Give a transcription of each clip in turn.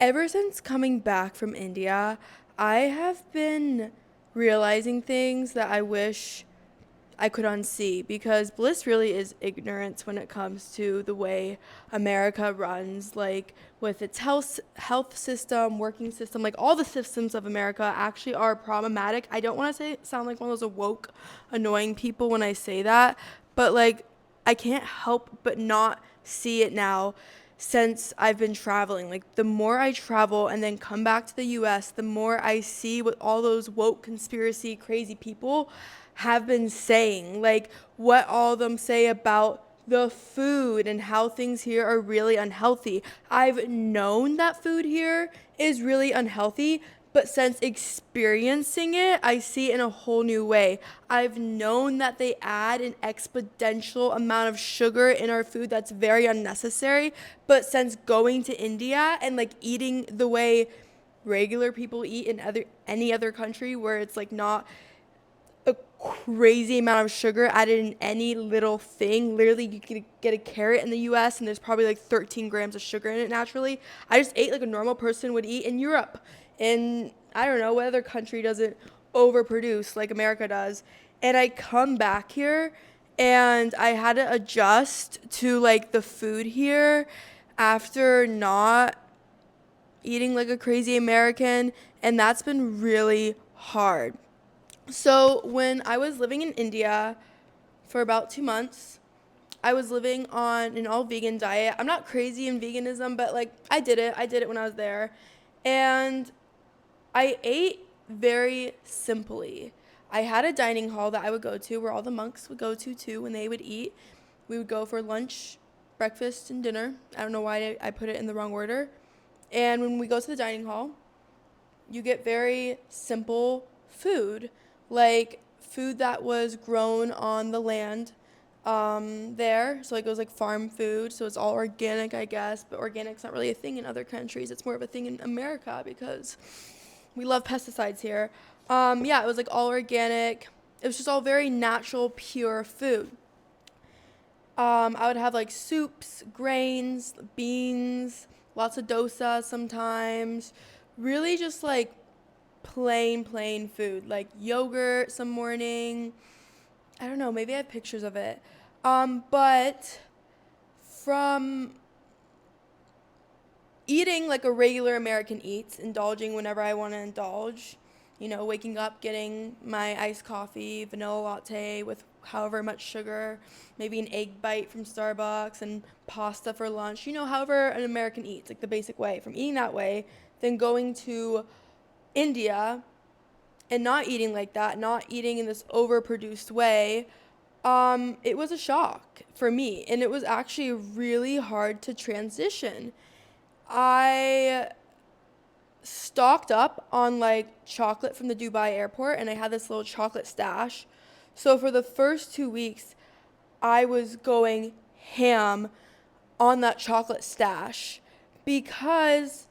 Ever since coming back from India, I have been realizing things that I wish I could unsee because bliss really is ignorance when it comes to the way America runs, like with its health system, working system, like all the systems of America actually are problematic. I don't want to say sound like one of those woke, annoying people when I say that, but like I can't help but not see it now since I've been traveling. Like the more I travel and then come back to the US, the more I see what all those woke conspiracy crazy people have been saying, like what all of them say about the food and how things here are really unhealthy. I've known that food here is really unhealthy, but since experiencing it, I see it in a whole new way. I've known that they add an exponential amount of sugar in our food that's very unnecessary, but since going to India and like eating the way regular people eat in any other country where it's like not a crazy amount of sugar added in any little thing. Literally, you can get a carrot in the US and there's probably like 13 grams of sugar in it naturally. I just ate like a normal person would eat in Europe. And I don't know what other country doesn't overproduce like America does. And I come back here and I had to adjust to like the food here after not eating like a crazy American. And that's been really hard. So when I was living in India for about 2 months, I was living on an all vegan diet. I'm not crazy in veganism, but like I did it. I did it when I was there. And I ate very simply. I had a dining hall that I would go to where all the monks would go to too when they would eat. We would go for lunch, breakfast, and dinner. I don't know why I put it in the wrong order. And when we go to the dining hall, you get very simple food, like food that was grown on the land there. So like it was like farm food, so it's all organic, I guess. But organic's not really a thing in other countries. It's more of a thing in America because we love pesticides here. Yeah, it was like all organic. It was just all very natural, pure food. I would have like soups, grains, beans, lots of dosa sometimes. Really just like plain food, like yogurt some morning. I don't know, maybe I have pictures of it. But from eating like a regular American eats, indulging whenever I want to indulge, waking up, getting my iced coffee, vanilla latte with however much sugar, maybe an egg bite from Starbucks and pasta for lunch, however an American eats, like the basic way. From eating that way, then going to India and not eating like that, not eating in this overproduced way, it was a shock for me. And it was actually really hard to transition. I stocked up on like chocolate from the Dubai airport and I had this little chocolate stash. So for the first 2 weeks, I was going ham on that chocolate stash because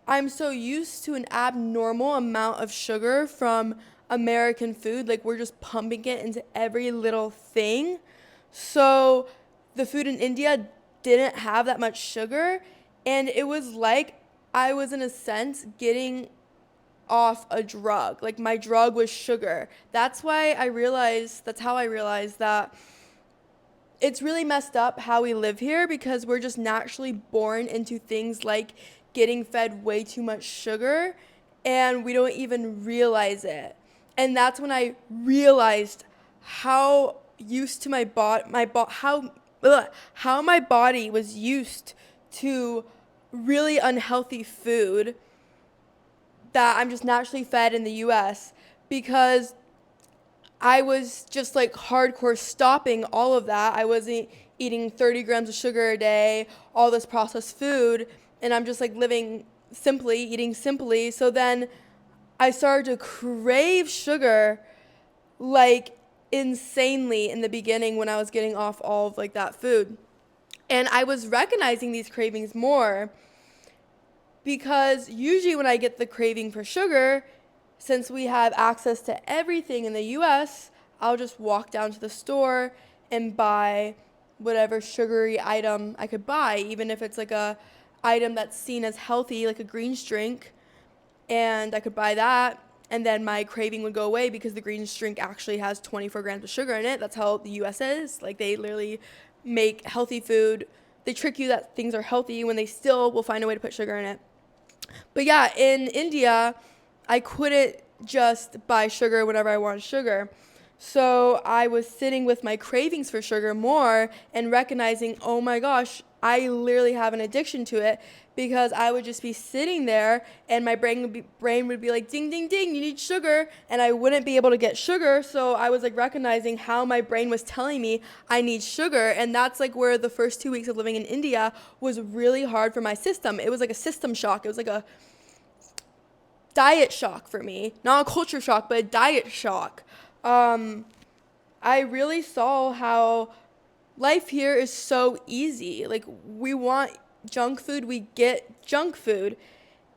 I'm so used to an abnormal amount of sugar from American food. Like we're just pumping it into every little thing. So the food in India didn't have that much sugar. And it was like I was, in a sense, getting off a drug. Like my drug was sugar. That's how I realized that it's really messed up how we live here because we're just naturally born into things like getting fed way too much sugar and we don't even realize it. And that's when I realized how used to how my body was used to really unhealthy food that I'm just naturally fed in the US because I was just like hardcore stopping all of that. I wasn't eating 30 grams of sugar a day, all this processed food, and I'm just like living simply, eating simply. So then I started to crave sugar like insanely in the beginning when I was getting off all of like that food. And I was recognizing these cravings more because usually when I get the craving for sugar, since we have access to everything in the US, I'll just walk down to the store and buy whatever sugary item I could buy, even if it's like a item that's seen as healthy, like a greens drink, and I could buy that, and then my craving would go away because the greens drink actually has 24 grams of sugar in it. That's how the US is. Like, they literally make healthy food. They trick you that things are healthy when they still will find a way to put sugar in it. But yeah, in India, I couldn't just buy sugar whenever I wanted sugar. So I was sitting with my cravings for sugar more and recognizing, oh my gosh, I literally have an addiction to it, because I would just be sitting there and my brain would be like, ding, ding, ding, you need sugar. And I wouldn't be able to get sugar. So I was like recognizing how my brain was telling me I need sugar. And that's like where the first 2 weeks of living in India was really hard for my system. It was like a system shock. It was like a diet shock for me, not a culture shock, but a diet shock. I really saw how life here is so easy. Like, we want junk food, we get junk food.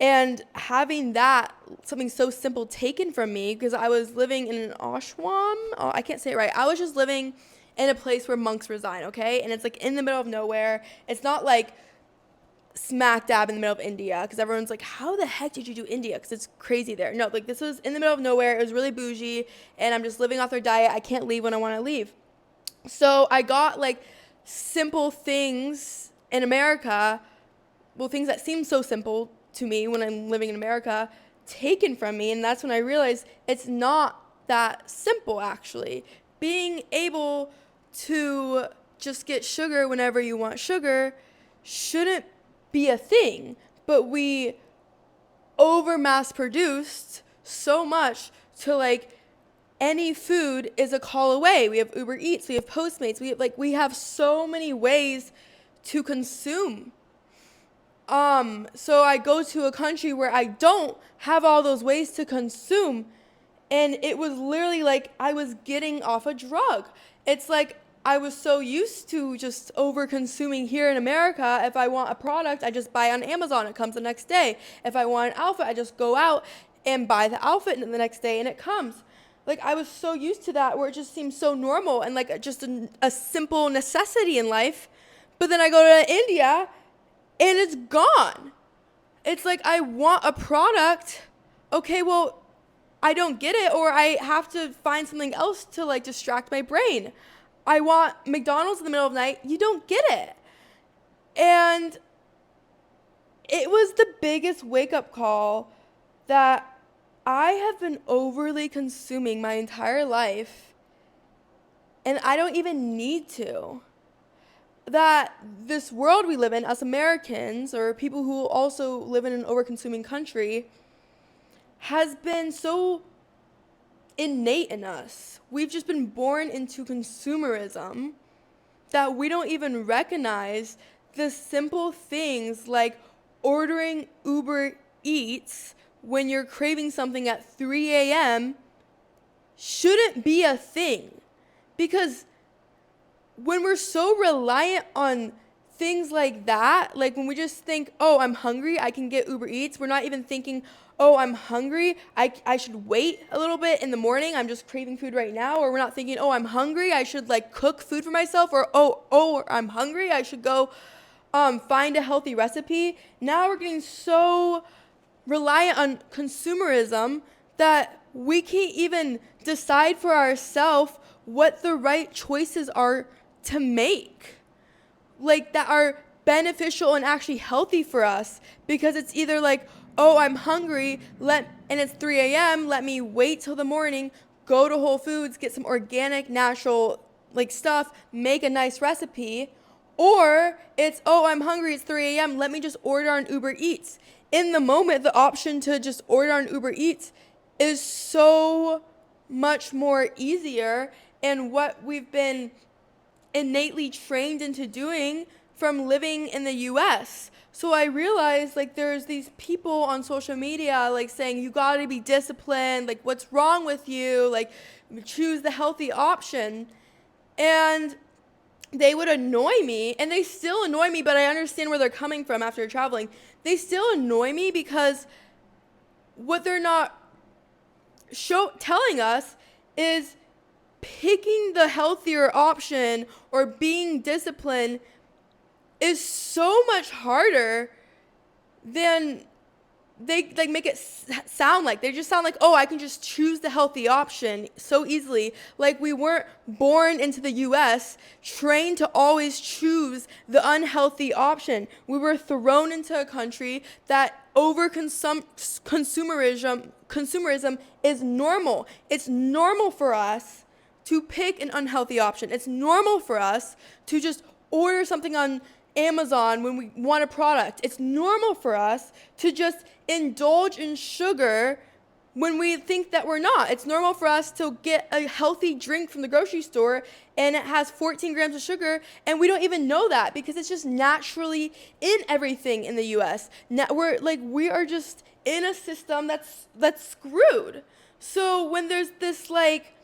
And having that, something so simple, taken from me, because I was living in an ashram. Oh, I can't say it right. I was just living in a place where monks reside, okay? And it's like in the middle of nowhere. It's not like smack dab in the middle of India, because everyone's like, how the heck did you do India? Because it's crazy there. No, like, this was in the middle of nowhere. It was really bougie, and I'm just living off their diet. I can't leave when I want to leave. So I got like simple things in America, well, things that seem so simple to me when I'm living in America, taken from me. And that's when I realized it's not that simple, actually. Being able to just get sugar whenever you want sugar shouldn't be a thing, but we over mass produced so much to like, any food is a call away. We have Uber Eats, we have Postmates, we have so many ways to consume. So I go to a country where I don't have all those ways to consume, and it was literally like I was getting off a drug. It's like I was so used to just over consuming here in America. If I want a product, I just buy on Amazon, it comes the next day. If I want an outfit, I just go out and buy the outfit the next day and it comes. Like, I was so used to that, where it just seemed so normal and like just a simple necessity in life. But then I go to India and it's gone. It's like, I want a product. Okay, well, I don't get it, or I have to find something else to like distract my brain. I want McDonald's in the middle of the night. You don't get it. And it was the biggest wake-up call that I have been overly consuming my entire life, and I don't even need to. That this world we live in as Americans, or people who also live in an over-consuming country, has been so innate in us. We've just been born into consumerism that we don't even recognize the simple things like ordering Uber Eats when you're craving something at 3 a.m. shouldn't be a thing. Because when we're so reliant on things like that, like when we just think, oh, I'm hungry, I can get Uber Eats, we're not even thinking, oh, I'm hungry, I should wait a little bit in the morning, I'm just craving food right now. Or we're not thinking, oh, I'm hungry, I should like cook food for myself. Or oh, I'm hungry, I should go find a healthy recipe. Now we're getting so reliant on consumerism that we can't even decide for ourselves what the right choices are to make, like that are beneficial and actually healthy for us. Because it's either like, oh, I'm hungry, and it's 3 a.m., let me wait till the morning, go to Whole Foods, get some organic, natural like stuff, make a nice recipe. Or it's, oh, I'm hungry, it's 3 a.m., let me just order on Uber Eats. In the moment, the option to just order on Uber Eats is so much more easier, and what we've been innately trained into doing from living in the US. So I realized like there's these people on social media like saying, you gotta be disciplined, like what's wrong with you, like choose the healthy option. And they would annoy me, and they still annoy me, but I understand where they're coming from after traveling. They still annoy me because what they're not telling us is picking the healthier option or being disciplined is so much harder then they like make it sound like they just sound like, oh, I can just choose the healthy option so easily. Like we weren't born into the US trained to always choose the unhealthy option. We were thrown into a country that consumerism is normal. It's normal for us to pick an unhealthy option. It's normal for us to just order something on Amazon when we want a product. It's normal for us to just indulge in sugar when we think that we're not. It's normal for us to get a healthy drink from the grocery store and it has 14 grams of sugar and we don't even know that because it's just naturally in everything in the US. We are just in a system that's screwed. So when there's this like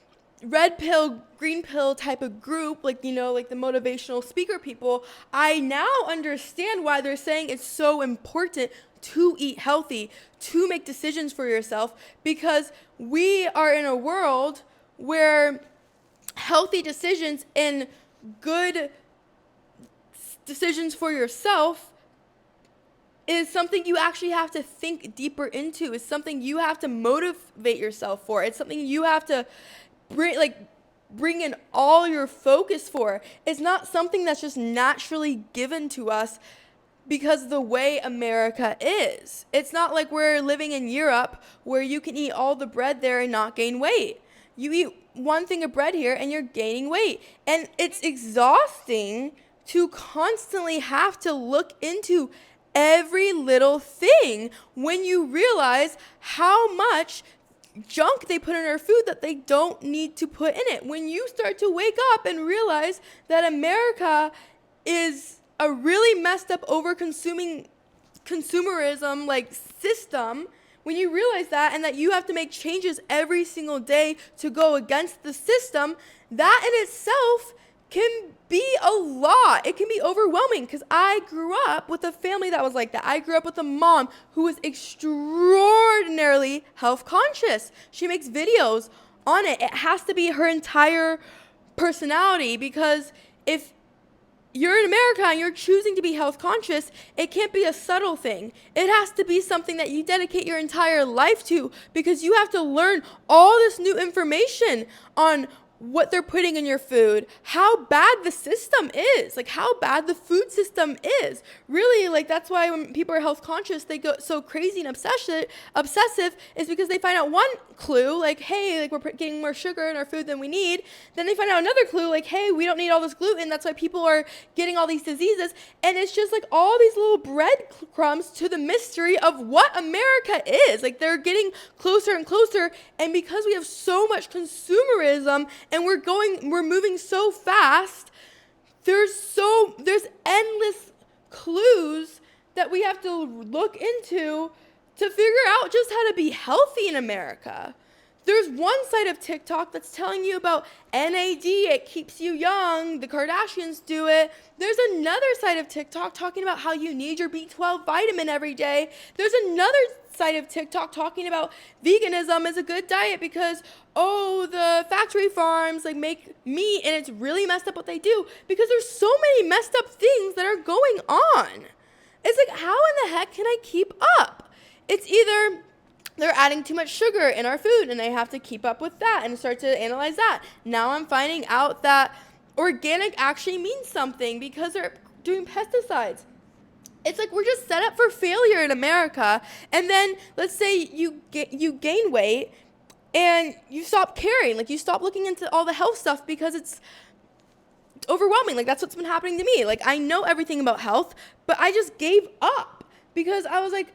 red pill, green pill type of group, like the motivational speaker people, I now understand why they're saying it's so important to eat healthy, to make decisions for yourself, because we are in a world where healthy decisions and good decisions for yourself is something you actually have to think deeper into. It's something you have to motivate yourself for. It's something you have to bring in all your focus for. It's not something that's just naturally given to us because the way America is. It's not like we're living in Europe where you can eat all the bread there and not gain weight. You eat one thing of bread here and you're gaining weight. And it's exhausting to constantly have to look into every little thing when you realize how much junk they put in our food that they don't need to put in it. When you start to wake up and realize that America is a really messed up consumerism system, when you realize that and that you have to make changes every single day to go against the system, that in itself can be a lot. It can be overwhelming because I grew up with a family that was like that. I grew up with a mom who was extraordinarily health conscious. She makes videos on it. It has to be her entire personality because if you're in America and you're choosing to be health conscious, it can't be a subtle thing. It has to be something that you dedicate your entire life to because you have to learn all this new information on what they're putting in your food, how bad the system is, like how bad the food system is. Really, like that's why when people are health conscious, they go so crazy and obsessive is because they find out one clue, like, hey, like we're getting more sugar in our food than we need. Then they find out another clue, like, hey, we don't need all this gluten. That's why people are getting all these diseases. And it's just like all these little breadcrumbs to the mystery of what America is. Like they're getting closer and closer. And because we have so much consumerism and we're moving so fast, there's endless clues that we have to look into to figure out just how to be healthy in America. There's one side of TikTok that's telling you about NAD, it keeps you young, the Kardashians do it. There's another side of TikTok talking about how you need your B12 vitamin every day. There's another side of TikTok talking about veganism is a good diet because, the factory farms like make meat and it's really messed up what they do because there's so many messed up things that are going on. It's like, how in the heck can I keep up? It's either they're adding too much sugar in our food and I have to keep up with that and start to analyze that. Now I'm finding out that organic actually means something because they're doing pesticides. It's like we're just set up for failure in America. And then let's say you gain weight and you stop caring. Like you stop looking into all the health stuff because it's overwhelming. Like that's what's been happening to me. Like I know everything about health, but I just gave up because I was like,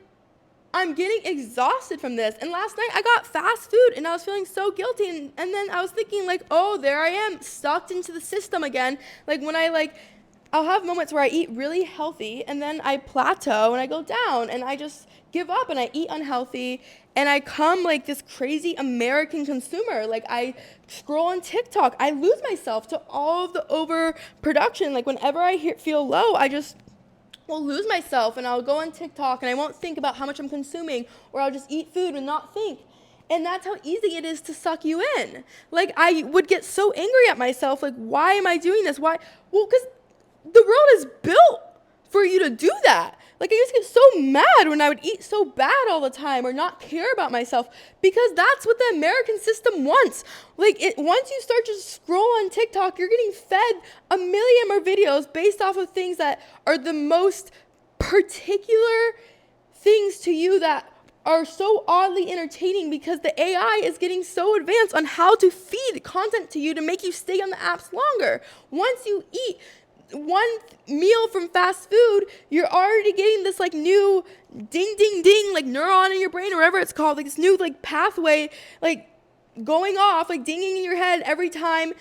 I'm getting exhausted from this. And last night I got fast food and I was feeling so guilty. And then I was thinking like, oh, there I am sucked into the system again. Like when I'll have moments where I eat really healthy and then I plateau and I go down and I just give up and I eat unhealthy and I come like this crazy American consumer. Like I scroll on TikTok, I lose myself to all of the overproduction. Like whenever I feel low, I just will lose myself and I'll go on TikTok and I won't think about how much I'm consuming or I'll just eat food and not think. And that's how easy it is to suck you in. Like I would get so angry at myself. Like, why am I doing this? Why? Well, because the world is built for you to do that. Like, I used to get so mad when I would eat so bad all the time or not care about myself, because that's what the American system wants. Like, once you start to scroll on TikTok, you're getting fed a million more videos based off of things that are the most particular things to you, that are so oddly entertaining, because the AI is getting so advanced on how to feed content to you to make you stay on the apps longer. Once you eat one meal from fast food, you're already getting this like new ding ding ding like neuron in your brain, or whatever it's called, like this new like pathway like going off, like dinging in your head every time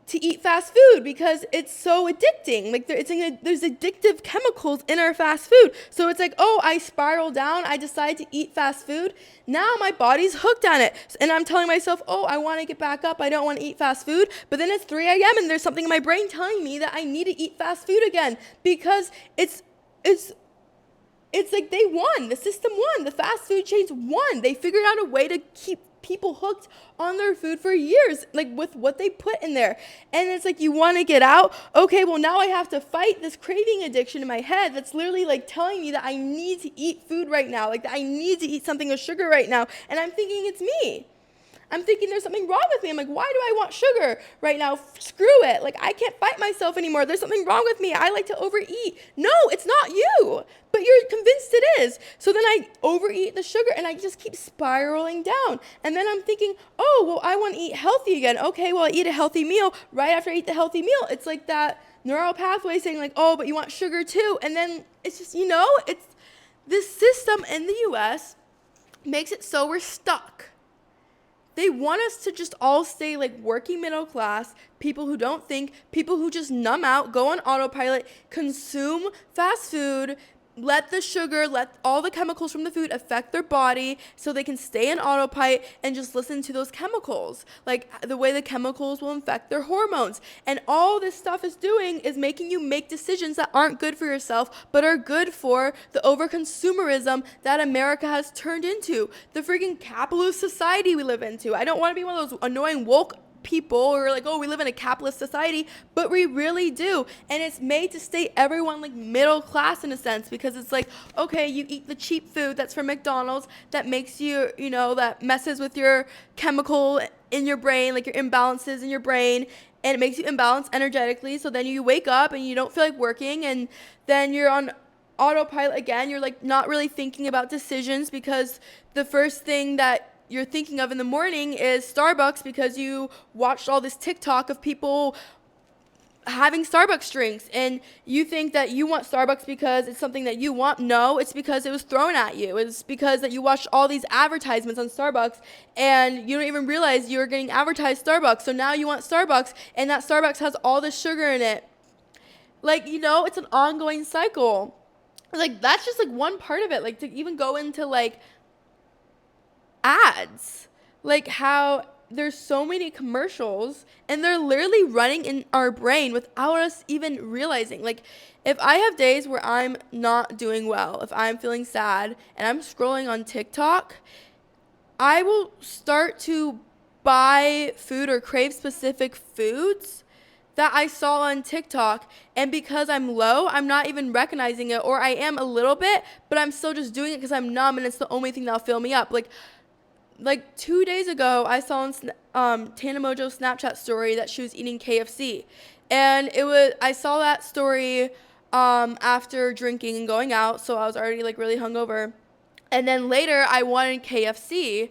to eat fast food, because it's so addicting. Like there's addictive chemicals in our fast food. So it's like, oh, I spiral down, I decide to eat fast food. Now my body's hooked on it. And I'm telling myself, oh, I want to get back up, I don't want to eat fast food. But then it's 3 a.m. and there's something in my brain telling me that I need to eat fast food again, because it's like they won. The system won. The fast food chains won. They figured out a way to keep people hooked on their food for years, like with what they put in there. And it's like, you want to get out? Okay, well, now I have to fight this craving addiction in my head that's literally like telling me that I need to eat food right now, like that I need to eat something with sugar right now. And I'm thinking it's me. I'm thinking there's something wrong with me. I'm like, why do I want sugar right now? Screw it. Like, I can't fight myself anymore. There's something wrong with me. I like to overeat. No, it's not you, but you're convinced it is. So then I overeat the sugar and I just keep spiraling down. And then I'm thinking, oh, well, I want to eat healthy again. Okay, well, I eat a healthy meal. Right after I eat the healthy meal, it's like that neural pathway saying like, oh, but you want sugar too. And then it's just, it's this system in the US makes it so we're stuck. They want us to just all stay like working middle class, people who don't think, people who just numb out, go on autopilot, consume fast food, let the sugar, let all the chemicals from the food affect their body so they can stay in autopilot and just listen to those chemicals, like the way the chemicals will infect their hormones. And all this stuff is doing is making you make decisions that aren't good for yourself, but are good for the over-consumerism that America has turned into, the freaking capitalist society we live into. I don't want to be one of those annoying woke people or like, oh, we live in a capitalist society, but we really do. And it's made to stay everyone like middle class in a sense, because it's like, okay, you eat the cheap food that's from McDonald's that makes you, that messes with your chemical in your brain, like your imbalances in your brain, and it makes you imbalanced energetically. So then you wake up and you don't feel like working, and then you're on autopilot again. You're like not really thinking about decisions, because the first thing that you're thinking of in the morning is Starbucks, because you watched all this TikTok of people having Starbucks drinks, and you think that you want Starbucks because it's something that you want. No, it's because it was thrown at you. It's because that you watched all these advertisements on Starbucks and you don't even realize you were getting advertised Starbucks. So now you want Starbucks, and that Starbucks has all this sugar in it. Like, it's an ongoing cycle. Like, that's just like one part of it. Like, to even go into like ads, like how there's so many commercials and they're literally running in our brain without us even realizing. Like, if I have days where I'm not doing well, if I'm feeling sad and I'm scrolling on TikTok, I will start to buy food or crave specific foods that I saw on TikTok, and because I'm low, I'm not even recognizing it, or I am a little bit, but I'm still just doing it because I'm numb and it's the only thing that'll fill me up. Like 2 days ago, I saw on Tana Mojo's Snapchat story that she was eating KFC. And I saw that story after drinking and going out, so I was already like really hungover. And then later, I wanted KFC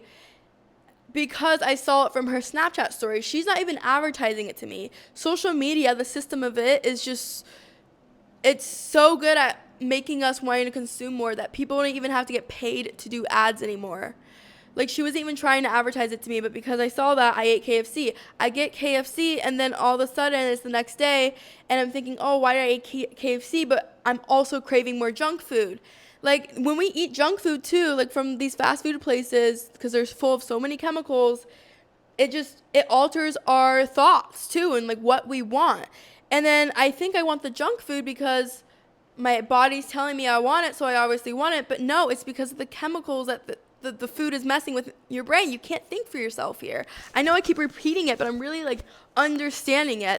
because I saw it from her Snapchat story. She's not even advertising it to me. Social media, the system of it is just, it's so good at making us wanting to consume more that people don't even have to get paid to do ads anymore. Like, she wasn't even trying to advertise it to me, but because I saw that, I ate KFC. I get KFC, and then all of a sudden, it's the next day, and I'm thinking, oh, why did I eat KFC? But I'm also craving more junk food. Like, when we eat junk food, too, like from these fast food places, because they're full of so many chemicals, it alters our thoughts, too, and, like, what we want. And then I think I want the junk food because my body's telling me I want it, so I obviously want it. But no, it's because of the chemicals that the food is messing with your brain. You can't think for yourself here. I know I keep repeating it, but I'm really like understanding it.